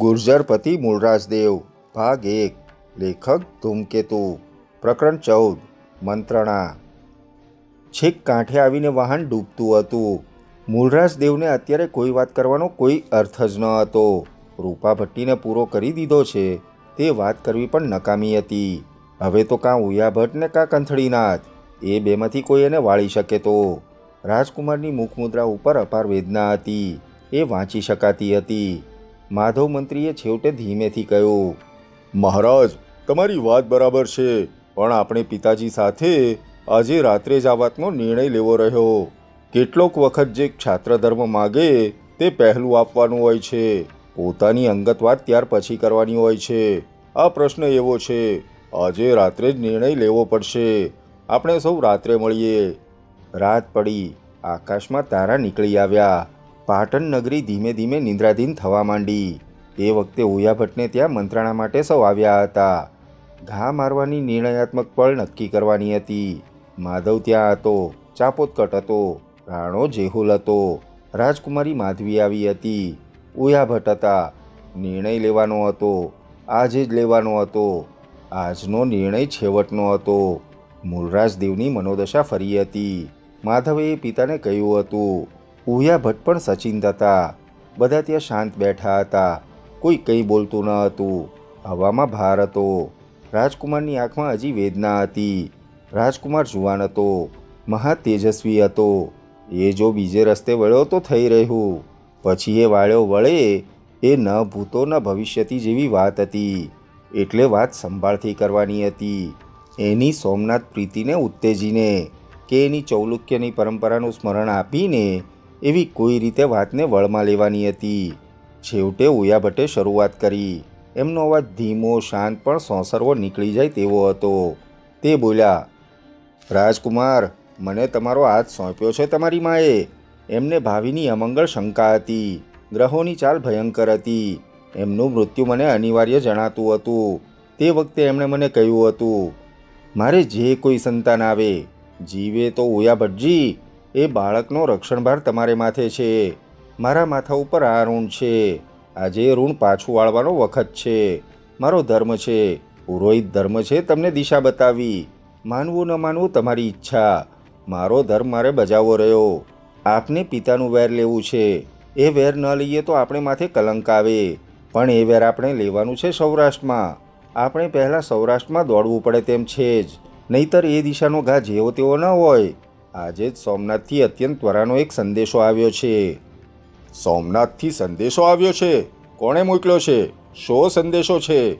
ગુર્જરપતિ મૂળરાજદેવ ભાગ 1 લેખક ધૂમકેતુ પ્રકરણ 14 મંત્રણા છેક કાંઠે આવીને વાહન ડૂબતું હતું. મૂળરાજદેવને અત્યારે કોઈ વાત કરવાનો કોઈ અર્થ જ ન હતો. રૂપા ભટ્ટીને પૂરો કરી દીધો છે તે વાત કરવી પણ નકામી હતી. હવે તો કાં ઉયા ભટ્ટ ને કાં કંથળીનાથ, એ બેમાંથી કોઈ એને વાળી શકે તો. રાજકુમારની મુખમુદ્રા ઉપર અપાર વેદના હતી, એ વાંચી શકાતી હતી. માધવ મંત્રીએ છેવટે ધીમેથી કહ્યું, મહારાજ, તમારી વાત બરાબર છે, પણ આપણે પિતાજી સાથે આજે રાત્રે જ આ વાતનો નિર્ણય લેવો રહ્યો. કેટલોક વખત જે ક્ષાત્ર ધર્મ માગે તે પહેલું આપવાનું હોય છે, પોતાની અંગત વાત ત્યાર પછી કરવાની હોય છે. આ પ્રશ્ન એવો છે, આજે રાત્રે જ નિર્ણય લેવો પડશે. આપણે સૌ રાત્રે મળીએ. રાત પડી, આકાશમાં તારા નીકળી આવ્યા. પાટણ નગરી ધીમે ધીમે નિંદ્રાધીન થવા માંડી. એ વખતે ઉયા ભટ્ટને ત્યાં મંત્રણા માટે સૌ આવ્યા હતા. ઘા મારવાની નિર્ણયાત્મક પળ નક્કી કરવાની હતી. માધવ ત્યાં હતો, ચાપોદકટ હતો, રાણો જેહુલ હતો, રાજકુમારી માધવી આવી હતી, ઉયા ભટ્ટ હતા. નિર્ણય લેવાનો હતો, આજે જ લેવાનો હતો. આજનો નિર્ણય છેવટનો હતો. મૂળરાજદેવની મનોદશા ફરી હતી. માધવે પિતાને કહ્યું હતું. ઉયા ભટ્ટ પણ સચિંત હતા. બધા ત્યાં શાંત બેઠા હતા. કોઈ કંઈ બોલતું ન હતું. હવામાં ભાર હતો. રાજકુમારની આંખમાં હજી વેદના હતી. રાજકુમાર જુવાન હતો, મહા તેજસ્વી હતો. એ જો બીજે રસ્તે વળ્યો તો થઈ રહ્યું. પછી એ વાળ્યો વળે એ ન ભૂતો ન ભવિષ્યથી જેવી વાત હતી. એટલે વાત સંભાળથી કરવાની હતી. એની સોમનાથ પ્રીતિને ઉત્તેજીને કે એની ચૌલુક્યની પરંપરાનું સ્મરણ આપીને એવી કોઈ રીતે વાતને વળમાં લેવાની હતી. છેવટે ઉયા ભટ્ટે શરૂઆત કરી. એમનો અવાજ ધીમો, શાંત પણ સોંસરવો નીકળી જાય તેવો હતો. તે બોલ્યા, રાજકુમાર, મને તમારો હાથ સોંપ્યો છે તમારી માએ. એમને ભાવિની અમંગળ શંકા હતી. ગ્રહોની ચાલ ભયંકર હતી. એમનું મૃત્યુ મને અનિવાર્ય જણાતું હતું. તે વખતે એમણે મને કહ્યું હતું, મારે જે કોઈ સંતાન આવે, જીવે તો ઉયા ભટ્ટજી, એ બાળકનો રક્ષણભાર તમારે માથે છે. મારા માથા ઉપર આ ઋણ છે. આજે એ ઋણ પાછું વાળવાનો વખત છે. મારો ધર્મ છે, પુરોહિત ધર્મ છે તમને દિશા બતાવી. માનવું ન માનવું તમારી ઈચ્છા. મારો ધર્મ મારે બજાવવો રહ્યો. આપને પિતાનું વેર લેવું છે. એ વેર ન લઈએ તો આપણે માથે કલંક આવે. પણ એ વેર આપણે લેવાનું છે સૌરાષ્ટ્રમાં. આપણે પહેલાં સૌરાષ્ટ્રમાં દોડવું પડે તેમ છે જ, નહીતર એ દિશાનો ઘા જેવો તેવો ન હોય. આજે જ સોમનાથથી અત્યંત ત્વરાનો એક સંદેશો આવ્યો છે. સોમનાથથી સંદેશો આવ્યો છે? કોણે મોકલ્યો છે? શો સંદેશો છે?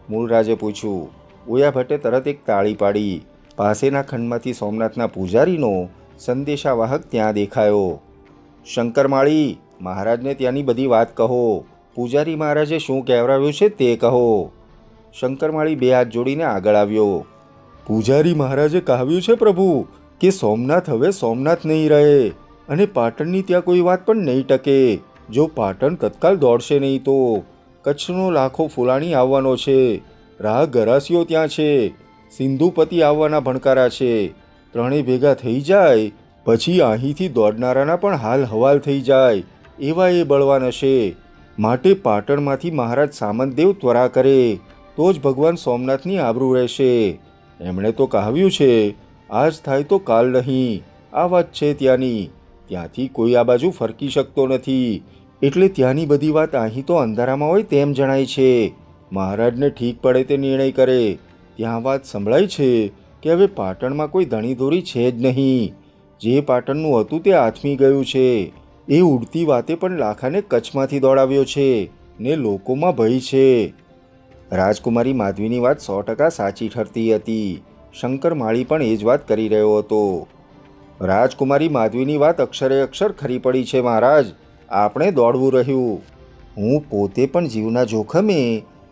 મૂળરાજે પૂછ્યું. ઉયા ભટ્ટે તરત એક તાળી પાડી. પાસેના ખંડમાંથી સોમનાથના પૂજારીનો સંદેશાવાહક ત્યાં દેખાયો. શંકરમાળી, મહારાજને ત્યાંની બધી વાત કહો. પૂજારી મહારાજે શું કહેવરાવ્યું છે તે કહો. શંકરમાળી બે હાથ જોડીને આગળ આવ્યો. પૂજારી મહારાજે કહ્યું છે પ્રભુ કે સોમનાથ હવે સોમનાથ નહીં રહે, અને પાટણની ત્યાં કોઈ વાત પણ નહીં ટકે. જો પાટણ તત્કાલ દોડશે નહીં તો કચ્છનો લાખો ફૂલાણી આવવાનો છે. રાહ ગરાસીઓ ત્યાં છે. સિંધુપતિ આવવાના ભણકારા છે. ત્રણેય ભેગા થઈ જાય પછી અહીંથી દોડનારાના પણ હાલ હવાલ થઈ જાય એવા એ બળવાન હશે. માટે પાટણમાંથી મહારાજ સામંતદેવ ત્વરા કરે તો જ ભગવાન સોમનાથની આબરૂ રહેશે. એમણે તો કહ્યું છે, આજ થાય તો કાલ નહીં. આ વાત છે ત્યાંની. ત્યાંથી કોઈ આ બાજુ ફરકી શકતો નથી. એટલે ત્યાંની બધી વાત અહીં તો અંધારામાં હોય તેમ જણાય છે. મહારાજને ઠીક પડે તે નિર્ણય કરે. ત્યાં વાત સંભળાય છે કે હવે પાટણમાં કોઈ ધણીધોરી છે જ નહીં. જે પાટણનું હતું તે આથમી ગયું છે. એ ઉડતી વાતે પણ લાખાને કચ્છમાંથી દોડાવ્યો છે ને લોકોમાં ભય છે. રાજકુમારી માધવીની વાત 100% સાચી ઠરતી હતી. શંકરમાળી પણ એ જ વાત કરી રહ્યો હતો. રાજકુમારી માધવીની વાત અક્ષરે અક્ષર ખરી પડી છે મહારાજ. આપણે દોડવું રહ્યું. હું પોતે પણ જીવના જોખમે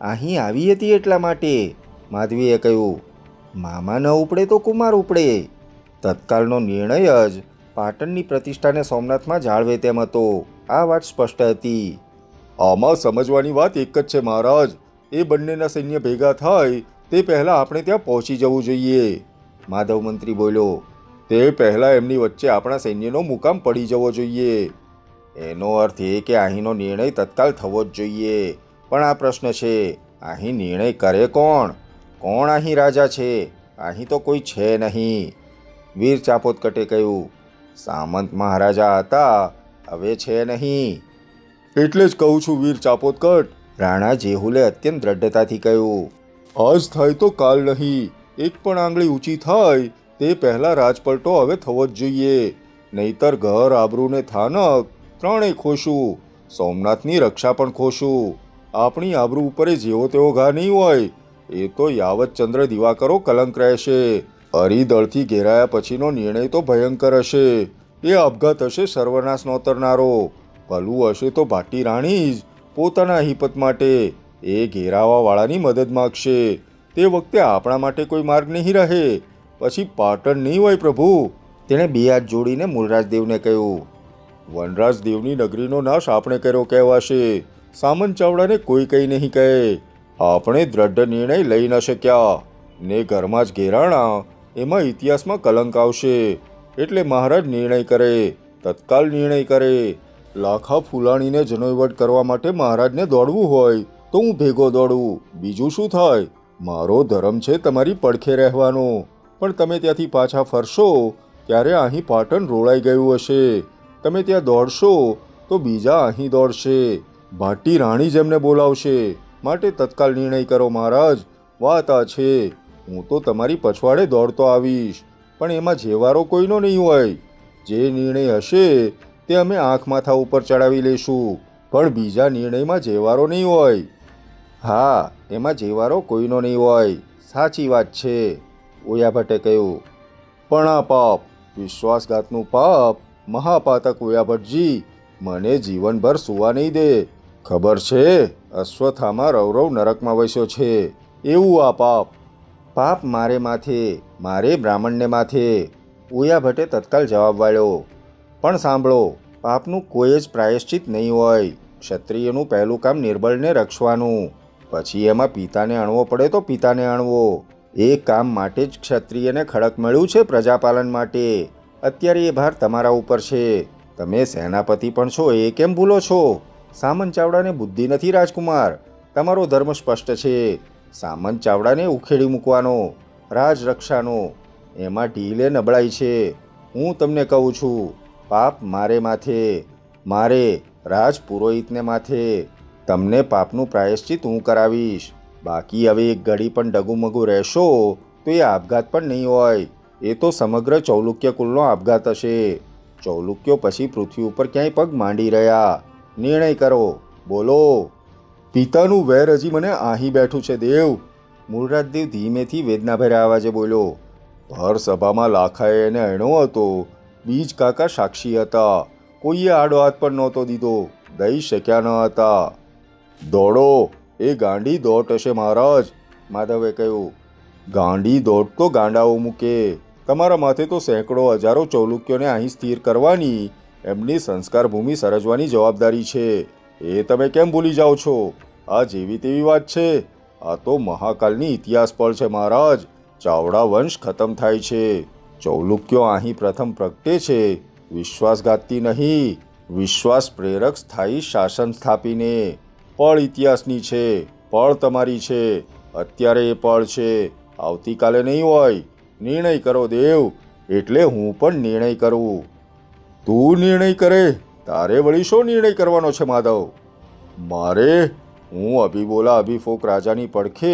અહીં આવી હતી એટલા માટે. માધવીએ કહ્યું, મામા ન ઉપડે તો કુમાર ઉપડે. તત્કાલનો નિર્ણય જ પાટણની પ્રતિષ્ઠાને સોમનાથમાં જાળવે તેમ હતો. આ વાત સ્પષ્ટ હતી. આમાં સમજવાની વાત એક જ છે મહારાજ. એ બંનેના સૈન્ય ભેગા થાય તે પહેલાં આપણે ત્યાં પહોંચી જવું જોઈએ. માધવ મંત્રી બોલ્યો. તે પહેલાં એમની વચ્ચે આપણા સૈન્યનો મુકામ પડી જવો જોઈએ. એનો અર્થ એ કે અહીંનો નિર્ણય તત્કાલ થવો જ જોઈએ. પણ આ પ્રશ્ન છે, અહીં નિર્ણય કરે કોણ? કોણ અહીં રાજા છે? અહીં તો કોઈ છે નહીં. વીર ચાપોદકટે કહ્યું, સામંત મહારાજા હતા, હવે છે નહીં. એટલે જ કહું છું વીર ચાપોદકટ. રાણા જેહુલે અત્યંત દ્રઢતાથી કહ્યું, આજ થાય તો કાલ નહીં. એક પણ આંગળી ઊંચી થાય તે પહેલાં રાજપલટો હવે થવો જ જોઈએ. નહીતર ઘર આબરૂને થાનક ત્રણેય ખોશું. સોમનાથની રક્ષા પણ ખોશું. આપણી આબરૂ ઉપર જેવો તેવો ઘા નહીં હોય. એ તો યાવત ચંદ્ર દિવાકરો કલંક રહેશે. હરિદળથી ઘેરાયા પછીનો નિર્ણય તો ભયંકર હશે. એ આપઘાત હશે સર્વનાશ નોતરનારો. ભલું હશે તો ભાટી રાણી જ પોતાના હિપત માટે એ ઘેરાવાવાળાની મદદ માગશે. તે વખતે આપણા માટે કોઈ માર્ગ નહીં રહે. પછી પાટણ નહીં હોય પ્રભુ. તેણે બે હાથ જોડીને મૂલરાજદેવને કહ્યું, વનરાજદેવની નગરીનો નાશ આપણે કર્યો કહેવાશે. સામંત ચાવડાને કોઈ કંઈ નહીં કહે. આપણે દ્રઢ નિર્ણય લઈ ન શક્યા ને ઘરમાં જ ઘેરાણા. એમાં ઇતિહાસમાં કલંક આવશે. એટલે મહારાજ નિર્ણય કરે, તત્કાલ નિર્ણય કરે. લાખા ફૂલાણીને જનોઈવટ કરવા માટે મહારાજને દોડવું હોય તો હું ભેગો દોડું. બીજું શું થાય? મારો ધર્મ છે તમારી પડખે રહેવાનો. પણ તમે ત્યાંથી પાછા ફરશો ત્યારે અહીં પાટણ રોળાઈ ગયું હશે. તમે ત્યાં દોડશો તો બીજા અહીં દોડશે. ભાટી રાણી જ એમને બોલાવશે. માટે તત્કાલ નિર્ણય કરો મહારાજ. વાત આ છે, હું તો તમારી પછવાડે દોડતો આવીશ, પણ એમાં જેવારો કોઈનો નહીં હોય. જે નિર્ણય હશે તે અમે આંખ માથા ઉપર ચડાવી લઈશું, પણ બીજા નિર્ણયમાં જેવારો નહીં હોય. હા, એમાં જેવારો કોઈનો નહીં હોય. સાચી વાત છે. ઓયા ભટ્ટે કહ્યું, પણ આ પાપ, વિશ્વાસઘાતનું પાપ, મહાપાતક ઓયા ભટ્ટજી મને જીવનભર સુવા નહીં દે. ખબર છે અશ્વત્થામા રૌરવ નરકમાં વસ્યો છે. એવું આ પાપ. પાપ મારે માથે, મારે બ્રાહ્મણને માથે. ઓયા ભટ્ટે તત્કાલ જવાબ વાળ્યો, પણ સાંભળો, પાપનું કોઈ જ પ્રાયશ્ચિત નહીં હોય. ક્ષત્રિયનું પહેલું કામ નિર્બળને રક્ષવાનું. પછી એમાં પિતાને અણવો પડે તો પિતાને અણવો. એ કામ માટે જ ક્ષત્રિયને ખડક મળ્યું છે પ્રજાપાલન માટે. અત્યારે એ ભાર તમારા ઉપર છે. તમે સેનાપતિ પણ છો એ કેમ ભૂલો છો? સામંત ચાવડાને બુદ્ધિ નથી રાજકુમાર. તમારો ધર્મ સ્પષ્ટ છે. સામંત ચાવડાને ઉખેડી મૂકવાનો, રાજરક્ષાનો. એમાં ઢીલે નબળાઈ છે. હું તમને કહું છું, પાપ મારે માથે, મારે રાજ પુરોહિતને માથે. તમને પાપનું પ્રાયશ્ચિત હું કરાવીશ. બાકી હવે એક ઘડી પણ ડગુમગુ રહેશો તો એ આપઘાત પણ નહીં હોય. એ તો સમગ્ર ચૌલુક્ય કુલનો આપઘાત હશે. ચૌલુક્યો પછી પૃથ્વી ઉપર ક્યાંય પગ માંડી રહ્યા. નિર્ણય કરો, બોલો. પિતાનું વેર હજી મને અહીં બેઠું છે દેવ. મૂળરાજદેવ ધીમેથી વેદનાભર્યા અવાજે બોલ્યો, ભર સભામાં લાખાએ એને અણ્યો હતો. બીજ કાકા સાક્ષી હતા. કોઈએ આડો હાથ પણ નહોતો દીધો. દઈ શક્યા ન હતા. દોડો, એ ગાંડી દોટ હશે મહારાજ. માધવે કહ્યું, ગાંડી દોટ તો ગાંડાઓ મૂકે. તમારા માથે તો સેંકડો હજારો ચૌલુક્યોને અહીં સ્થિર કરવાની, એમની સંસ્કાર ભૂમિ સર્જવાની જવાબદારી છે. એ તમે કેમ ભૂલી જાઓ છો? આ જેવી તેવી વાત છે. આ તો મહાકાલની ઇતિહાસ પર છે મહારાજ. ચાવડા વંશ ખતમ થાય છે. ચૌલુક્યો અહીં પ્રથમ પ્રગટે છે. વિશ્વાસઘાતથી નહીં, વિશ્વાસ પ્રેરક સ્થાયી શાસન સ્થાપીને. પળ ઇતિહાસની છે, પળ તમારી છે. અત્યારે એ પળ છે, આવતીકાલે નહીં હોય. નિર્ણય કરો દેવ, એટલે હું પણ નિર્ણય કરું. તું નિર્ણય કરે? તારે વળી શો નિર્ણય કરવાનો છે માધવ? મારે? હું અભિબોલા અભિફોક રાજાની પડખે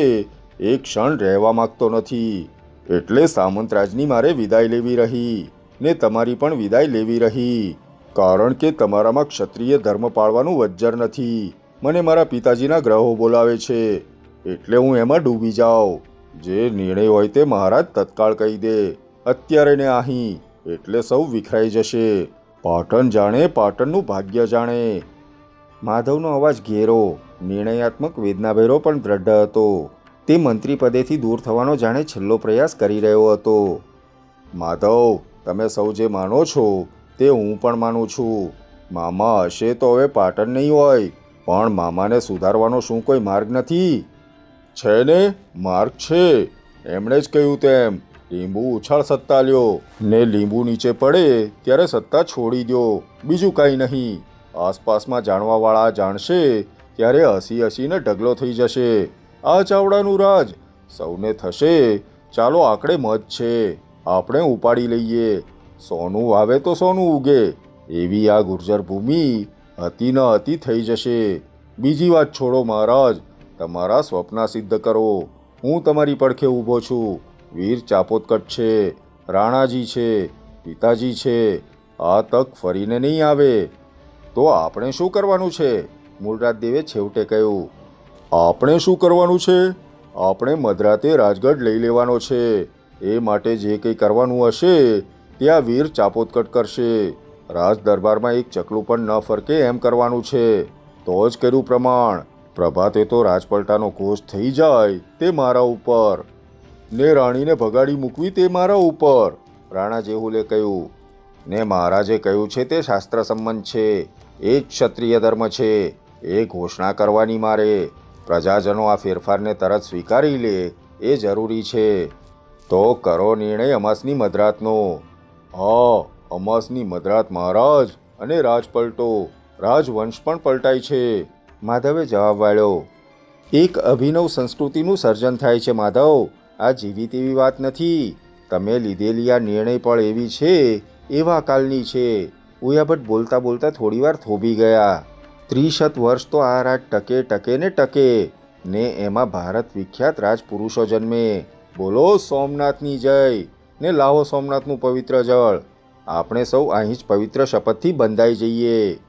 એક ક્ષણ રહેવા માગતો નથી. એટલે સામંતરાજની મારે વિદાય લેવી રહી, ને તમારી પણ વિદાય લેવી રહી. કારણ કે તમારામાં ક્ષત્રિય ધર્મ પાળવાનું વજ્જર નથી. મને મારા પિતાજીના ગ્રહો બોલાવે છે, એટલે હું એમાં ડૂબી જાઉં. જે નિર્ણય હોય તે મહારાજ તત્કાળ કહી દે, અત્યારે ને અહીં. એટલે સૌ વિખરાઈ જશે. પાટણ જાણે, પાટણનું ભાગ્ય જાણે. માધવનો અવાજ ઘેરો, નિર્ણયાત્મક વેદનાભેરો પણ દ્રઢ હતો. તે મંત્રી પદેથી દૂર થવાનો જાણે છેલ્લો પ્રયાસ કરી રહ્યો હતો. માધવ, તમે સૌ જે માનો છો તે હું પણ માનું છું. મામા હશે તો હવે પાટણ નહીં હોય, પણ મામાને સુધારવાનો શું કોઈ માર્ગ નથી? છે ને, માર્ગ છે. એમણે જ કહ્યું તેમ, લીંબુ ઉછાળ સત્તા લ્યો, ને લીંબુ નીચે પડે ત્યારે સત્તા છોડી દો. બીજું કાંઈ નહીં. આસપાસમાં જાણવાવાળા જાણશે ત્યારે હસીને ઢગલો થઈ જશે. આ ચાવડાનું રાજ સૌને થશે. ચાલો આકડે મત છે, આપણે ઉપાડી લઈએ. સોનું વાવે તો સોનું ઉગે, એવી આ ગુર્જર ભૂમિ હતી ન હતી થઈ જશે. બીજી વાત છોડો મહારાજ, તમારા સ્વપ્ન સિદ્ધ કરો. હું તમારી પડખે ઊભો છું. વીર ચાપોતકટ છે, રાણાજી છે, પિતાજી છે. આ તક ફરીને નહીં આવે. તો આપણે શું કરવાનું છે? મૂળરાજદેવે છેવટે કહ્યું. આપણે શું કરવાનું છે? આપણે મધરાતે રાજગઢ લઈ લેવાનો છે. એ માટે જે કંઈ કરવાનું હશે ત્યાં વીર ચાપોતકટ કરશે. રાજ દરબારમાં એક ચકલું પણ ન ફરકે એમ કરવાનું છે. તો જ કર્યું પ્રમાણ. પ્રભાતે તો રાજપલટાનો ઘોષ થઈ જાય તે મારા ઉપર, ને રાણીને ભગાડી મૂકવી તે મારા ઉપર. રાણા જેહુલે કહ્યું. ને મહારાજે કહ્યું છે તે શાસ્ત્ર સંમત છે. એ જ ક્ષત્રિય ધર્મ છે. એ ઘોષણા કરવાની મારે. પ્રજાજનો આ ફેરફારને તરત સ્વીકારી લે એ જરૂરી છે. તો કરો નિર્ણય અમાસની મધરાતનો. હા, અમાસની મધરાત મહારાજ, અને રાજ પલટો, રાજવંશ પણ પલટાય છે. માધવે જવાબ વાળ્યો. એક અભિનવ સંસ્કૃતિનું સર્જન થાય છે માધવ. આ જેવી તેવી વાત નથી. તમે લીધેલી આ નિર્ણય પણ એવી છે, એવા કાલની છે. ઉયાભટ્ટ બોલતા બોલતા થોડીવાર થોભી ગયા. 30 વર્ષ તો આ રાજ ટકે ને ટકે, ને એમાં ભારત વિખ્યાત રાજપુરુષો જન્મે. બોલો સોમનાથની જય, ને લાવો સોમનાથનું પવિત્ર જળ. આપણે સૌ અહીં જ પવિત્ર શપથથી બંધાઈ જઈએ.